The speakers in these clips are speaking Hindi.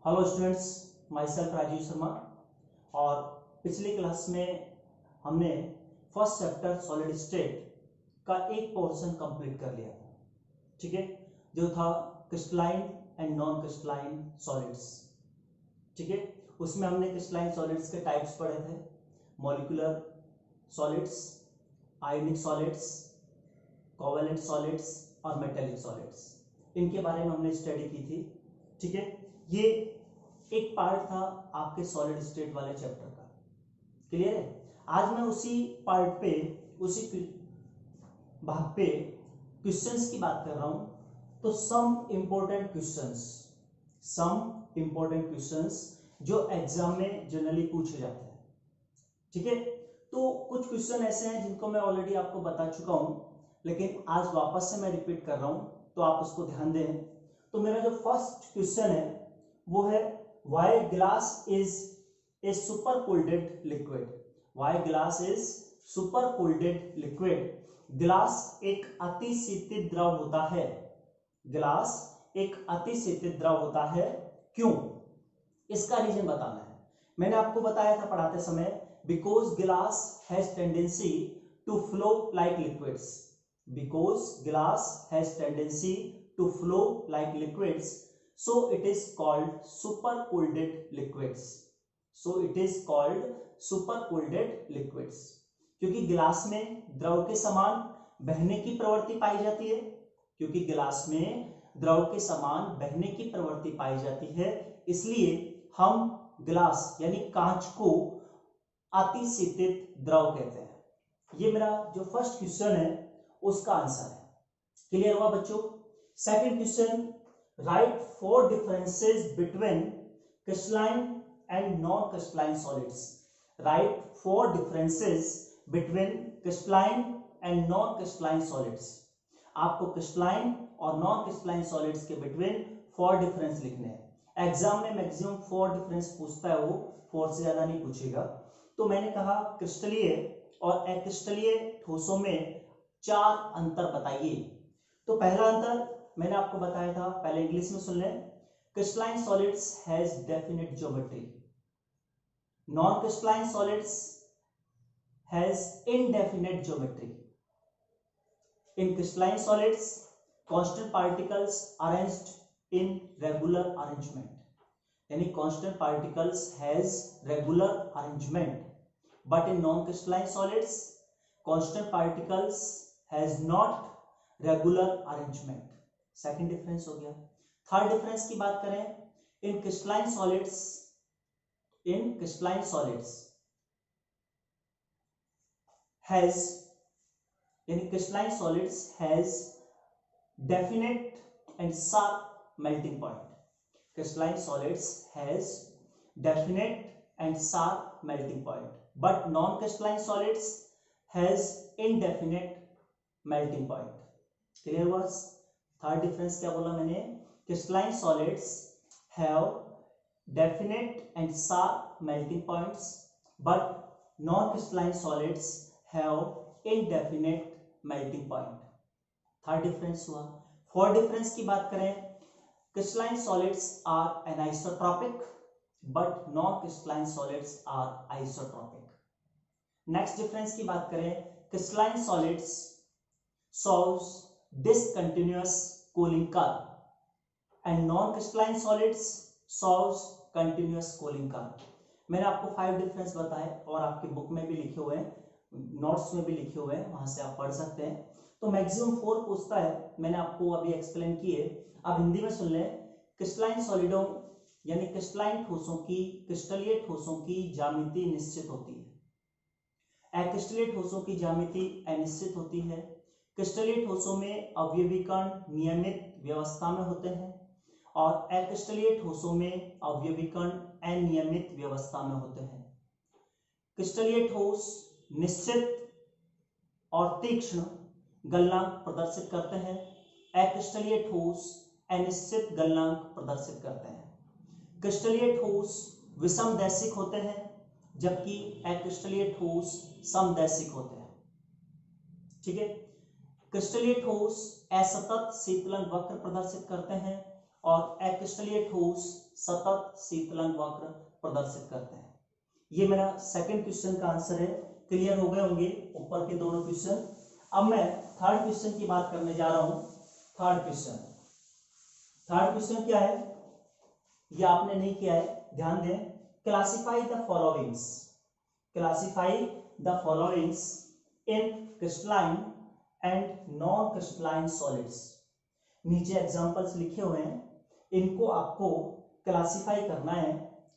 Hello students, myself Rajiv Sharma. और पिछली क्लास में हमने फर्स्ट चैप्टर सॉलिड स्टेट का एक पोर्शन कंप्लीट कर लिया था। ठीक है, जो था crystalline and non crystalline solids. ठीक है, उसमें हमने क्रिस्टलाइन सॉलिड्स के टाइप्स पढ़े थे, molecular solids, ionic solids, covalent solids और मेटेलिक सॉलिड्स। इनके बारे में हमने स्टडी की थी। ठीक है, ये एक पार्ट था आपके सॉलिड स्टेट वाले चैप्टर का। क्लियर है? आज मैं उसी पार्ट पे, उसी भाग पे क्वेश्चंस की बात कर रहा हूं। तो सम इंपॉर्टेंट क्वेश्चंस जो एग्जाम में जनरली पूछे जाते हैं। ठीक है, तो कुछ क्वेश्चन ऐसे हैं जिनको मैं ऑलरेडी आपको बता चुका हूं, लेकिन आज वापस से मैं रिपीट कर रहा हूं, तो आप उसको ध्यान दें। तो मेरा जो फर्स्ट क्वेश्चन है वो है, why glass is a super कोल्डेड liquid. Why glass is super कोल्डेड liquid. Glass एक अतिशीतित द्रव होता है। ग्लास एक अतिशीतित द्रव होता है, क्यों? इसका रीजन बताना है। मैंने आपको बताया था पढ़ाते समय, because glass has tendency to flow like liquids. Because glass has tendency to flow like liquids, so it is called supercooled liquids. So it is called supercooled liquids. क्योंकि गिलास में द्रव के समान बहने की प्रवृत्ति पाई जाती है। क्योंकि गिलास में द्रव के समान बहने की प्रवृत्ति पाई जाती है, इसलिए हम गिलास यानी कांच को अतिशीतित द्रव कहते हैं। ये मेरा जो फर्स्ट क्वेश्चन है उसका आंसर है। क्लियर हुआ बच्चों? Second question, write 4 differences between crystalline and non-crystalline solids. Write 4 differences between crystalline and non-crystalline solids. आपको क्रिस्टलाइन और नॉन क्रिस्टलाइन सॉलिड्स के बिटवीन 4 डिफरेंस लिखने हैं। एग्जाम में मैक्सिमम 4 डिफरेंस पूछता है, वो 4 से ज्यादा नहीं पूछेगा। तो मैंने कहा क्रिस्टलीय और अक्रिस्टलीय ठोसों में 4 अंतर बताइए। तो पहला अंतर मैंने आपको बताया था, पहले इंग्लिश में सुन लें। Crystalline solids has definite geometry, non crystalline solids has indefinite geometry. In crystalline solids constant particles arranged in regular arrangement, यानी constant particles has regular arrangement, but in non crystalline solids constant particles has not regular arrangement. Second difference हो गया। थर्ड डिफरेंस की बात करें, इन क्रिस्टलाइन सॉलिड्स हैज, यानी crystalline solids has definite and sharp melting point. Crystalline solids has definite and sharp melting point, but non crystalline solids has indefinite melting point. Clear हुआ? थर्ड डिफरेंस क्या बोला मैंने? Crystalline solids have definite and sharp melting points, but non crystalline solids have indefinite melting point. Third difference हुआ। फोर्थ डिफरेंस की बात करें, crystalline solids are anisotropic, but non crystalline solids are isotropic. Next difference की बात करें, crystalline solids solves discontinuous cooling curve and non-crystalline solids solves continuous cooling curve. मैंने आपको 5 डिफरेंस बताए और आपके बुक में भी लिखे हुए हैं, नोट्स में भी लिखे हुए हैं, वहां से आप पढ़ सकते हैं। तो मैक्सिमम 4 पूछता है, मैंने आपको अभी एक्सप्लेन किए। अब हिंदी में सुन लें। क्रिस्टलाइन सॉलिडों यानी क्रिस्टलाइन ठोसों की, क्रिस्टलीय ठोसों की ज्यामिति निश्चित होती है। अक्रिस्टलीय ठोसों की ज्यामिति अनिश्चित होती है। क्रिस्टलीय ठोसों में अवयवी कण नियमित व्यवस्था में होते हैं और अक्रिस्टलीय ठोसों में अवयवी कण अनियमित व्यवस्था में होते हैं। क्रिस्टलीय ठोस निश्चित और तीक्ष्ण गलनांक प्रदर्शित करते हैं। अक्रिस्टलीय ठोस अनिश्चित गलनांक प्रदर्शित करते हैं। क्रिस्टलीय ठोस विषमदैशिक होते हैं, जबकि अक्रिस्टलीय ठोस समदैशिक होते हैं। ठीक है, क्रिस्टलीय ठोस असतत शीतलन वक्र प्रदर्शित करते हैं और अक्रिस्टलीय ठोस सतत शीतलन वक्र प्रदर्शित करते हैं। ये मेरा सेकंड क्वेश्चन का आंसर है। क्लियर हो गए होंगे ऊपर के दोनों क्वेश्चन। अब मैं थर्ड क्वेश्चन की बात करने जा रहा हूं। थर्ड क्वेश्चन क्या है, ये आपने नहीं किया है, ध्यान दें। Classify the followings in crystalline and non crystalline solids. नीचे एग्जांपल्स लिखे हुए हैं, इनको आपको क्लासिफाई करना है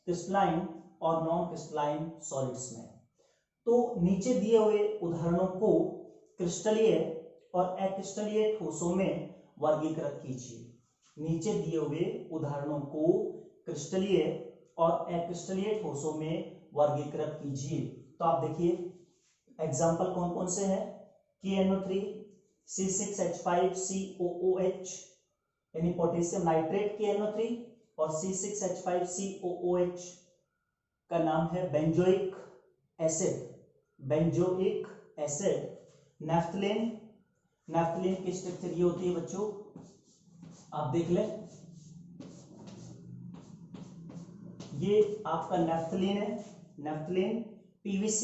क्रिस्टलाइन और नॉन क्रिस्टलाइन सॉलिड्स में। तो नीचे दिए हुए उदाहरणों को क्रिस्टलीय और अक्रिस्टलीय ठोसों में वर्गीकृत कीजिए। नीचे दिए हुए उदाहरणों को क्रिस्टलीय और अक्रिस्टलीय ठोसों में वर्गीकृत कीजिए। तो आप देखिए एग्जाम्पल कौन कौन से हैं। KNO3, C6H5COOH यानी पोटेशियम नाइट्रेट KNO3 और C6H5COOH का नाम है बेंजोइक एसिड। नेफ्थलीन की स्ट्रक्चर ये होती है बच्चों, आप देख लें, ये आपका नेफ्थलीन है। Naphthalene PVC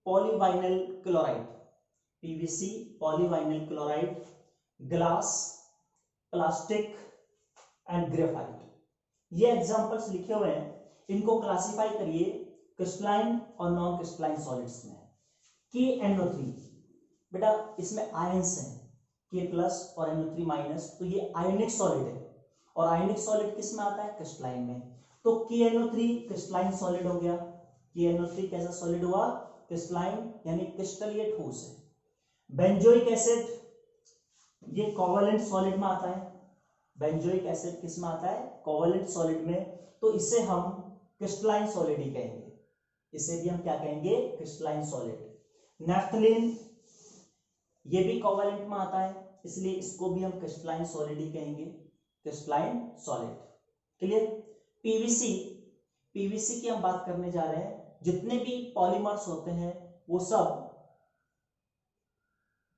polyvinyl chloride, glass, plastic and graphite. ये एग्जांपल्स लिखे हुए हैं, इनको क्लासिफाई करिए क्रिस्टलाइन और नॉन क्रिस्टलाइन सॉलिड्स में। KNO3 बेटा इसमें आयंस हैं, K+ और NO3-, तो ये आयोनिक सॉलिड है और आयोनिक सॉलिड किस में आता है, क्रिस्टलाइन में। तो KNO3 क्रिस्टलाइन सॉलिड हो गया। KNO3 कैसा सॉलिड हुआ, क्रिस्टलाइन यानी क्रिस्टलीय ठोस है। बेंजोइक एसिड ये कोवैलेंट सॉलिड में आता है। बेंजोइक एसिड किस में आता है, कोवैलेंट सॉलिड में, तो इसे हम क्रिस्टलाइन सॉलिड ही कहेंगे। इसे भी हम क्या कहेंगे, क्रिस्टलाइन सॉलिड। नेफ्थलीन ये भी कोवैलेंट में आता है, इसलिए इसको भी हम क्रिस्टलाइन सॉलिड ही कहेंगे, क्रिस्टलाइन सॉलिड। क्लियर। पीवीसी की हम बात करने जा रहे हैं। जितने भी पॉलीमर्स होते हैं वो सब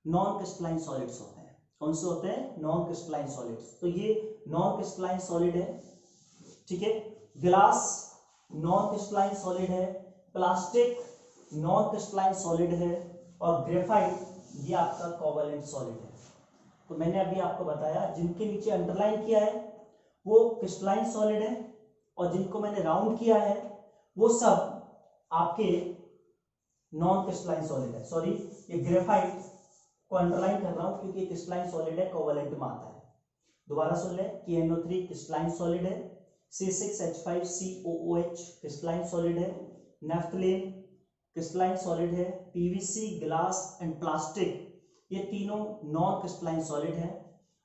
नॉन क्रिस्टलाइन सॉलिड्स होते हैं। कौन से होते हैं, नॉन क्रिस्टलाइन सॉलिड्स। तो ये नॉन क्रिस्टलाइन सॉलिड है, ठीक है। ग्लास नॉन क्रिस्टलाइन सॉलिड है, प्लास्टिक नॉन क्रिस्टलाइन सॉलिड है और ग्रेफाइट ये आपका कोवैलेंट सॉलिड है। तो मैंने अभी आपको बताया जिनके नीचे अंडरलाइन किया है वो क्रिस्टलाइन सॉलिड है और जिनको मैंने राउंड किया है वो सब आपके नॉन क्रिस्टलाइन सॉलिड है। सॉरी, ये ग्रेफाइट को अंडरलाइन कर रहा हूं क्योंकि क्रिस्टलाइन सॉलिड है, कोवैलेंट में आता है। दोबारा सुन ले, KNO3 क्रिस्टलाइन सॉलिड है, C6H5COOH क्रिस्टलाइन सॉलिड है, नेफ्थलीन क्रिस्टलाइन सॉलिड है, PVC, ग्लास एंड प्लास्टिक ये तीनों नॉन क्रिस्टलाइन सॉलिड है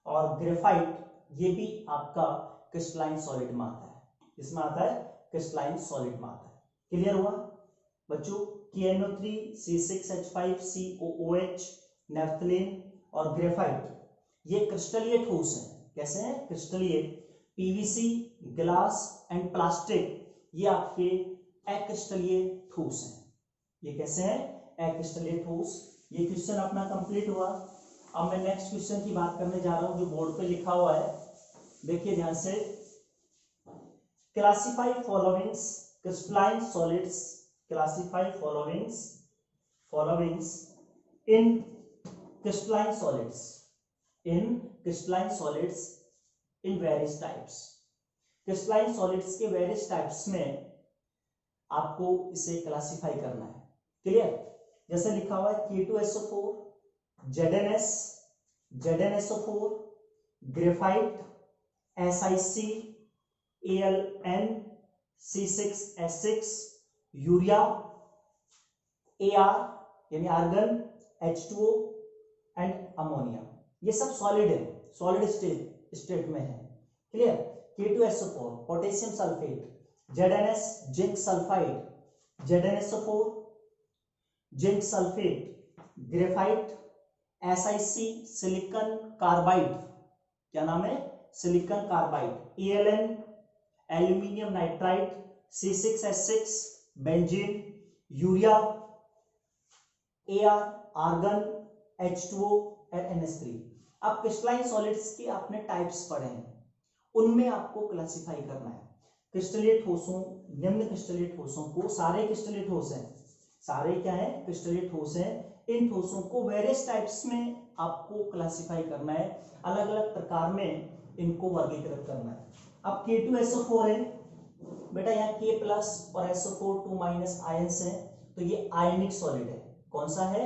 और ग्रेफाइट ये भी आपका क्रिस्टलाइन सॉलिड में आता है। इसमें आता है, क्रिस्टलाइन सॉलिड में आता है। क्लियर हुआ बच्चों। KNO3, C6H5COOH, नेफ्थलीन और ग्रेफाइट ये क्रिस्टलीय ठोस हैं। कैसे हैं, क्रिस्टलीय। PVC, ग्लास एंड प्लास्टिक ये आपके अक्रिस्टलीय ठोस हैं। ये कैसे हैं, अक्रिस्टलीय ठोस। ये क्वेश्चन अपना कंप्लीट हुआ। अब मैं नेक्स्ट क्वेश्चन की बात करने जा रहा हूं जो बोर्ड पे लिखा हुआ है, देखिए ध्यान से। Classify followings crystalline solids, classify followings in crystalline solids in various types. Crystalline solids के वेरियस टाइप्स में आपको इसे क्लासिफाई करना है। क्लियर। जैसे लिखा हुआ है K2SO4, ZnSO4, graphite, SiC, Aln, C6H6, urea, Ar यानी आर्गन, H2O एंड अमोनिया। ये सब सॉलिड है, सॉलिड स्टेट में है। Clear. K2SO4 potassium sulphate, ZnS zinc sulphide, ZnSO4 zinc sulphate, graphite, SiC silicon carbide, क्या नाम है, silicon carbide, Aln aluminium nitride, C6H6 benzene, urea, Ar argon, H2O और NH3। अब क्रिस्टलाइन सॉलिड्स के आपने टाइप्स पढ़े हैं, उनमें आपको क्लासिफाई करना है। क्रिस्टलीय ठोसों, निम्न क्रिस्टलीय ठोसों को, सारे क्रिस्टलीय ठोस हैं, सारे क्या है क्रिस्टलीय ठोस हैं, इन ठोसों को वेरियस टाइप्स में आपको क्लासिफाई करना है, अलग अलग प्रकार में इनको वर्गीकृत करना है। अब K2SO4 है बेटा, यहाँ K प्लस और SO4 2 माइनस आयंस है, तो ये आयनिक सॉलिड है। कौन सा है?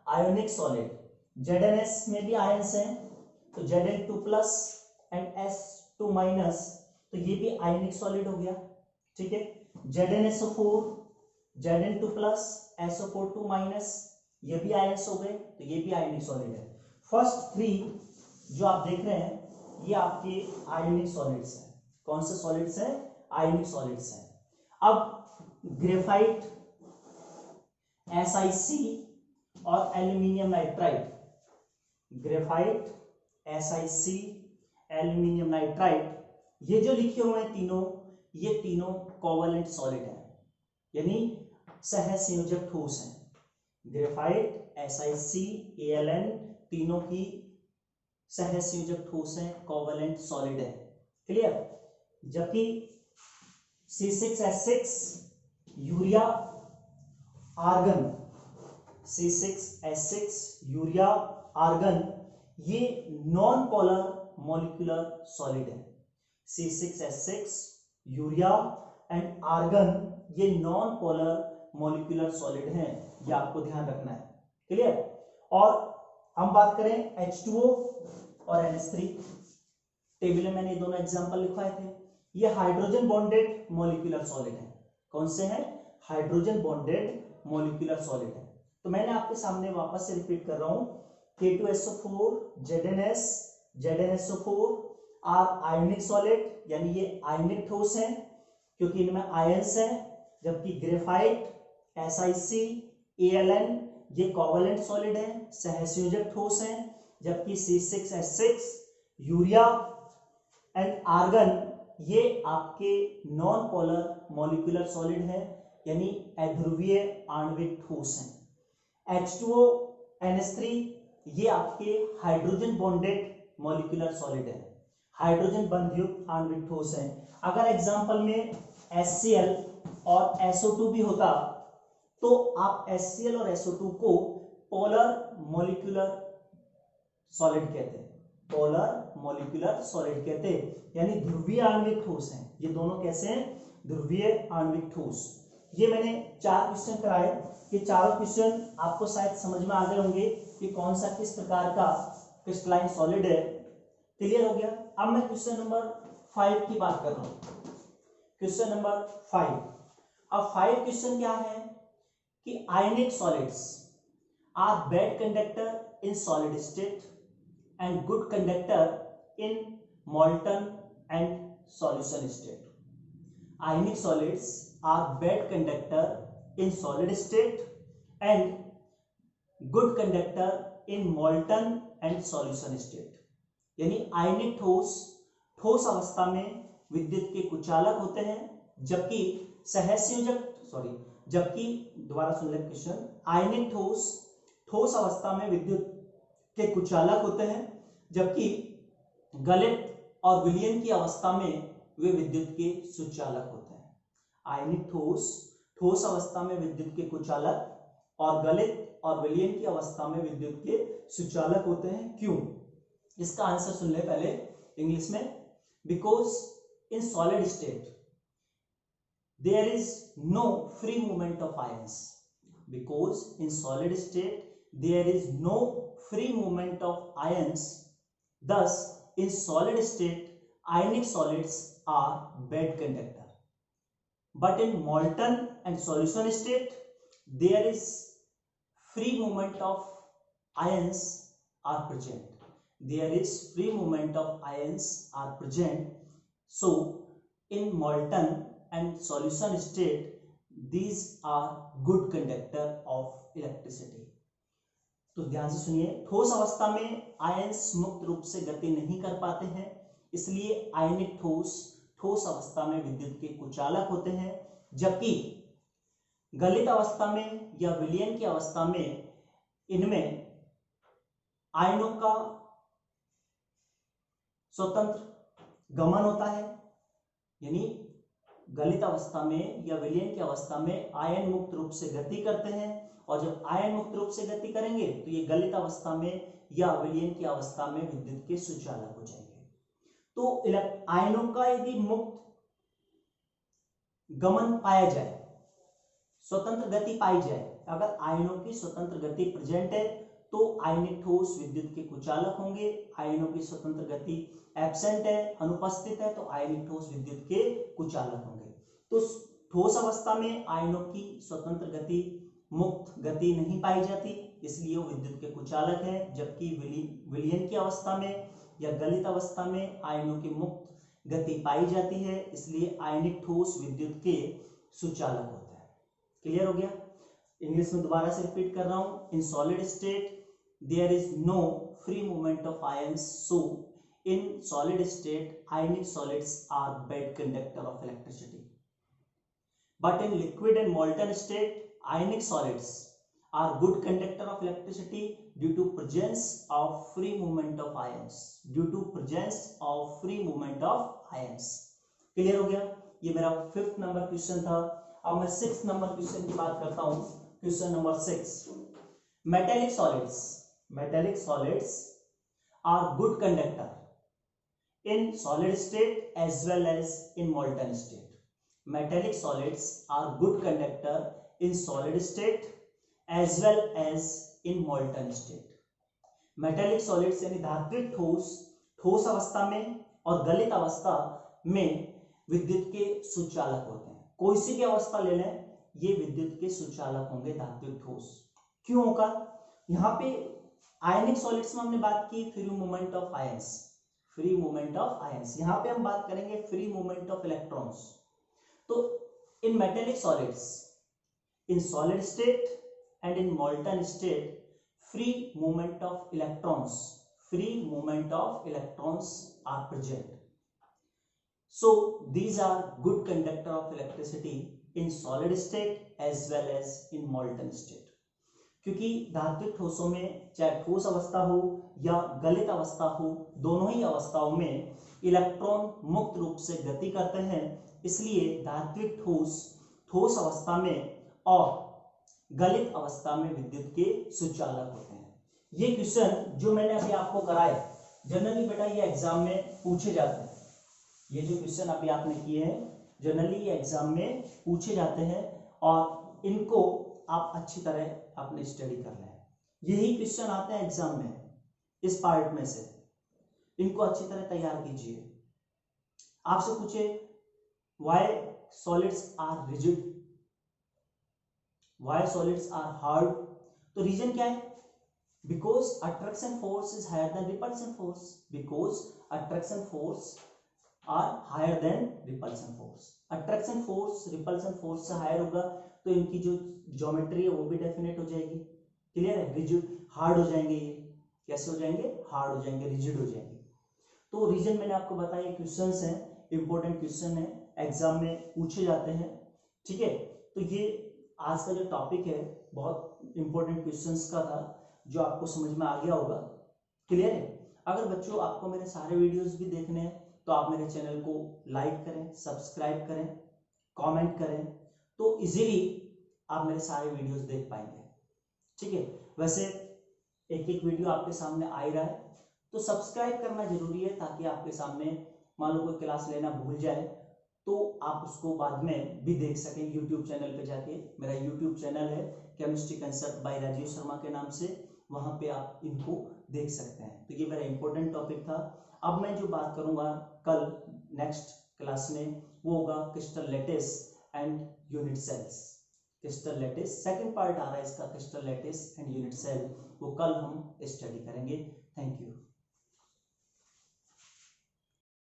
Ionic solid. ZnS में भी आयंस है, तो Zn2 plus and S2 minus, तो ये भी आयनिक सॉलिड हो गया। ठीक है, ZnSO4, Zn2 plus SO4 2 minus, ये भी आयंस हो गए, तो ये भी आयनिक सॉलिड है। फर्स्ट 3 जो आप देख रहे हैं ये आपके आयनिक सॉलिड्स हैं। कौन से सॉलिड्स हैं? आयनिक सॉलिड्स हैं। अब ग्रेफाइट, SiC और aluminium nitride, graphite, SiC, aluminium nitride, ये जो लिखे हुए हैं तीनों, ये तीनों कोवैलेंट सॉलिड हैं, यानी सहसंयोजक ठोस हैं। ग्रेफाइट, SiC, Al, तीनों की सहसंयोजक ठोस हैं, कोवैलेंट सॉलिड है। क्लियर? जबकि C6H6 urea argon, C6H6 urea argon, ये नॉन पोलर मॉलिक्यूलर सॉलिड है। C6H6 यूरिया एंड आर्गन, ये नॉन पोलर मॉलिक्यूलर सॉलिड हैं, ये आपको ध्यान रखना है। क्लियर? और हम बात करें H2O और NH3, टेबल में मैंने ये दोनों एग्जांपल लिखवाए थे। ये हाइड्रोजन बॉन्डेड मॉलिक्यूलर सॉलिड है। कौन से हैं? हाइड्रोजन बॉन्डेड मॉलिक्यूलर सॉलिड है। तो मैंने आपके सामने वापस से रिपीट कर रहा हूं, K2SO4, ZnS, ZnSO4 are ionic solid, यानी ये आयनिक ठोस हैं क्योंकि इनमें आयंस हैं। जबकि ग्रेफाइट, SiC, Al, ये कोवैलेंट सॉलिड है, सहसंयोजक ठोस हैं। जबकि C6H6 यूरिया एंड आर्गन, ये आपके नॉन पोलर मॉलिक्यूलर सॉलिड है, यानी अध्रुवीय आणविक ठोस हैं। H2O, NH3, ये आपके हाइड्रोजन बॉन्डेड मॉलिक्यूलर सॉलिड है, हाइड्रोजन बंधयुक्त आणविक ठोस हैं। अगर एग्जांपल में HCl और SO2 भी होता तो आप HCl और SO2 को पोलर मॉलिक्यूलर सॉलिड कहते हैं, पोलर मॉलिक्यूलर सॉलिड कहते हैं, यानी ध्रुवीय आणविक ठोस हैं। ये दोनों कैसे हैं? ध्रुवीय आणविक ठोस। ये मैंने 4 क्वेश्चन कराए, ये चारों क्वेश्चन आपको शायद समझ में आ गए होंगे कि कौन सा किस प्रकार का क्रिस्टलाइन सॉलिड है। क्लियर हो गया? अब मैं क्वेश्चन नंबर 5 की बात कर रहा हूं। Question number 5। अब 5 क्वेश्चन क्या है कि ionic solids are bad conductor in solid state and good conductor in molten and solution state. Ionic solids are bad conductor in solid state and good conductor in molten and solution state. यानी आयनिक ठोस ठोस अवस्था में विद्युत के कुचालक होते हैं, जबकि दोबारा सुन लें क्वेश्चन, आयनिक ठोस ठोस अवस्था में विद्युत के कुचालक होते हैं, जबकि गलित और विलयन की अवस्था में वे विद्युत के सुचालक होते हैं। आयनिक ठोस ठोस अवस्था में विद्युत के कुचालक और गलित और विलयन की अवस्था में विद्युत के सुचालक होते हैं। क्यों? इसका आंसर सुन ले पहले इंग्लिश में। Because in solid state there is no free movement of ions. Because in solid state there is no free movement of ions, thus in solid state ionic solids are bad conductor, but in molten and solution state there is free movement of ions are present, there is free movement of ions are present. So in molten and solution state these are good conductor of electricity. तो ध्यान से सुनिए, ठोस अवस्था में आयंस मुक्त रूप से गति नहीं कर पाते हैं, इसलिए आयनिक ठोस ठोस अवस्था में विद्युत के कुचालक होते हैं, जबकि गलित अवस्था में या विलयन की अवस्था में इनमें आयनों का स्वतंत्र गमन होता है, यानी गलित अवस्था में या विलयन की अवस्था में आयन मुक्त रूप से गति करते हैं, और जब आयन मुक्त रूप से गति करेंगे तो ये गलित अवस्था में या विलयन की अवस्था में विद्युत के सुचालक हो जाएंगे। तो आयनों का यदि मुक्त गमन पाया जाए, स्वतंत्र गति पाई जाए, अगर आयनों की स्वतंत्र गति प्रेजेंट है तो आयनिक ठोस विद्युत के कुचालक होंगे। आयनों की स्वतंत्र गति एब्सेंट है, अनुपस्थित है, तो आयनिक ठोस विद्युत के कुचालक होंगे। तो ठोस अवस्था में आयनों की स्वतंत्र गति मुक्त गति नहीं पाई जाती, इसलिए वो विद्युत के कुचालक है। जबकि विलयन की अवस्था में या गलित अवस्था में आयनों की मुक्त गति पाई जाती है, इसलिए आयनिक ठोस विद्युत के सुचालक होते हैं। क्लियर हो गया? इंग्लिश में दोबारा से रिपीट कर रहा हूं। इन solid state there is no free movement of ions, so in solid state ionic solids are bad conductor of electricity, but in liquid and molten state ionic solids are good conductor of electricity due to presence of free movement of ions, due to presence of free movement of ions। Clear हो गया? ये मेरा 5th नंबर क्वेश्चन था। अब मैं 6th नंबर क्वेश्चन की बात करता हूं। Question number 6, metallic solids are good conductor in solid state as well as in molten state। metallic solids are good conductor in solid state as well as in molten state। metallic solids यानी धात्विक ठोस अवस्था में और गलित अवस्था में विद्युत के सुचालक होते हैं। कोई सी भी अवस्था ले लें, ये विद्युत के सुचालक होंगे धात्विक ठोस। क्यों होगा? यहाँ पे आयनिक सॉलिड्स में हमने बात की free movement of ions, free movement of ions. यहां पे हम बात करेंगे फ्री मूवमेंट ऑफ इलेक्ट्रॉन्स। तो in metallic solids, in solid state and in molten state, free movement of electrons, free movement of electrons are present, so these are good conductor of electricity in solid state as well as in molten state। क्योंकि धात्विक ठोसों में चाहे ठोस अवस्था हो या गलित अवस्था हो, दोनों ही अवस्थाओं में इलेक्ट्रॉन मुक्त रूप से गति करते हैं, इसलिए धात्विक ठोस अवस्था में और गलित अवस्था में विद्युत के सुचालक होते हैं। ये क्वेश्चन जो मैंने अभी आपको कराए, जनरली बेटा ये एग्जाम में पूछे जाते हैं। ये जो क्वेश्चन अभी आपने किए हैं जनरली ये एग्जाम में पूछे जाते हैं, और इनको आप अच्छी तरह अपने स्टडी कर लें। यही क्वेश्चन आते हैं एग्जाम में इस पार्ट में से, इनको अच्छी तरह तैयार कीजिए। आपसे पूछे why solids are rigid, why solids are hard, तो रीजन क्या है? Because attraction force is higher than repulsion force, because attraction force are higher than repulsion force. Attraction force repulsion force से हायर होगा तो इनकी जो ज्योमेट्री है वो भी डेफिनेट हो जाएगी। क्लियर है? रिजिड हार्ड हो जाएंगे, ये कैसे हो जाएंगे? हार्ड हो जाएंगे, रिजिड हो जाएंगे। तो रीजन मैंने आपको बताया, क्वेश्चंस हैं, इंपॉर्टेंट क्वेश्चन है, एग्जाम में पूछे जाते हैं। ठीक है, तो ये आज का जो टॉपिक है बहुत इंपॉर्टेंट क्वेश्चंस का था, जो आपको समझ में आ गया होगा। क्लियर है? अगर बच्चों आपको मेरे सारे वीडियोस भी देखने हैं तो आप मेरे चैनल को लाइक करें, सब्सक्राइब करें, कमेंट करें, तो इजीली आप मेरे सारे वीडियोस देख पाएंगे। ठीक है, वैसे एक एक वीडियो आपके सामने आ ही रहा है, तो सब्सक्राइब करना जरूरी है, ताकि आपके सामने मान लो कोई क्लास लेना भूल जाए तो आप उसको बाद में भी देख सकें। यूट्यूब चैनल पे जाके, मेरा यूट्यूब चैनल है chemistry concept by Rajiv Sharma के नाम से, वहां पे आप इनको देख सकते हैं। तो ये मेरा इंपॉर्टेंट टॉपिक था। अब मैं जो बात करूंगा कल नेक्स्ट क्लास में, वो होगा crystal lattice and unit cells. Crystal lattice second part आ रहा है इसका, crystal lattice and unit cell, वो कल हम स्टडी करेंगे। Thank you.